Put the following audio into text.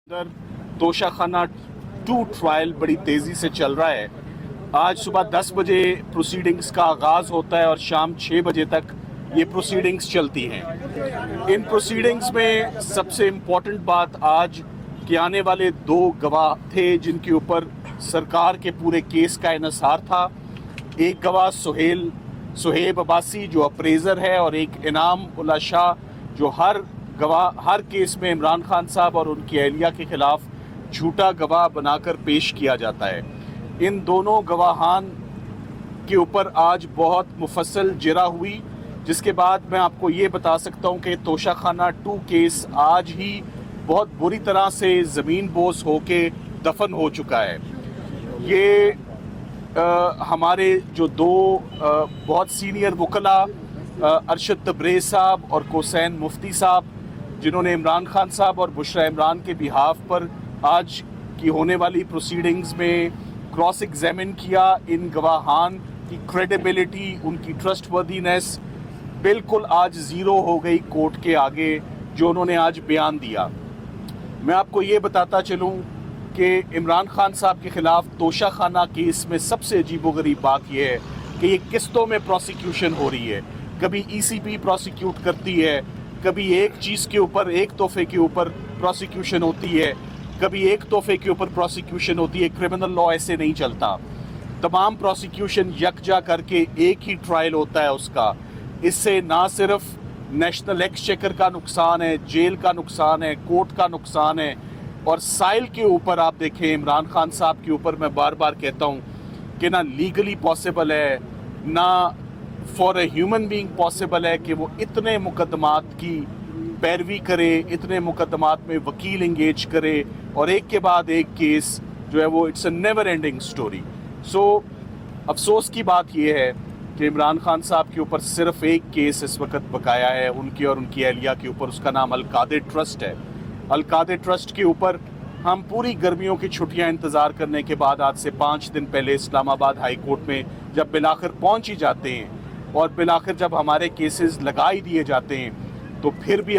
अंदर तोशा खाना 2 ट्रायल बड़ी तेज़ी से चल रहा है। आज सुबह 10 बजे प्रोसीडिंग्स का आगाज़ होता है और शाम 6 बजे तक ये प्रोसीडिंग्स चलती हैं। इन प्रोसीडिंग्स में सबसे इम्पॉर्टेंट बात आज कि आने वाले 2 गवाह थे जिनके ऊपर सरकार के पूरे केस का इन्हिसार था। एक गवाह सुहेब अब्बासी जो अप्रेज़र है, और एक इनाम उल्ला शाह जो हर केस में इमरान खान साहब और उनकी अहलिया के खिलाफ झूठा गवाह बनाकर पेश किया जाता है। इन दोनों गवाहान के ऊपर आज बहुत मुफस्सल जिरा हुई, जिसके बाद मैं आपको ये बता सकता हूँ कि तोशा खाना 2 केस आज ही बहुत बुरी तरह से ज़मीन बोस होके दफन हो चुका है। ये हमारे जो 2 बहुत सीनियर वकला अरशद तब्रेज़ साहब और कोसैन मुफ्ती साहब, जिन्होंने इमरान खान साहब और बुशरा इमरान के बिहाफ पर आज की होने वाली प्रोसीडिंग्स में क्रॉस एग्जामिन किया, इन गवाहान की क्रेडिबिलिटी, उनकी ट्रस्टवर्दीनेस बिल्कुल आज ज़ीरो हो गई कोर्ट के आगे जो उन्होंने आज बयान दिया। मैं आपको ये बताता चलूँ कि इमरान खान साहब के ख़िलाफ़ तोशा खाना केस में सबसे अजीबोगरीब बात यह है कि ये किस्तों में प्रोसिक्यूशन हो रही है। कभी ECP प्रोसिक्यूट करती है, कभी एक चीज़ के ऊपर, एक तोहफे के ऊपर प्रोसिक्यूशन होती है, कभी एक तोहफे के ऊपर प्रोसिक्यूशन होती है। क्रिमिनल लॉ ऐसे नहीं चलता। तमाम प्रोसिक्यूशन यकजा करके एक ही ट्रायल होता है उसका। इससे ना सिर्फ नेशनल एक्सचेकर का नुकसान है, जेल का नुकसान है, कोर्ट का नुकसान है, और साइल के ऊपर आप देखें, इमरान खान साहब के ऊपर मैं बार बार कहता हूँ कि ना लीगली पॉसिबल है, ना for a human being possible है कि वो इतने मुकदमात की पैरवी करे, इतने मुकदमात में वकील इंगेज करे, और एक के बाद एक केस जो है वो it's a never ending story. So अफसोस की बात यह है कि इमरान खान साहब के ऊपर सिर्फ एक केस इस वक्त बकाया है, उनकी और उनकी अहलिया के ऊपर। उसका नाम अलकादे ट्रस्ट है। अलकादे ट्रस्ट के ऊपर हम पूरी गर्मियों की छुट्टियां इंतज़ार करने के बाद आज से 5 दिन पहले इस्लामाबाद हाई कोर्ट में जब बिलाखिर पहुंच ही जाते हैं और बिलाखिर जब हमारे केसेस लगा ही दिए जाते हैं, तो फिर भी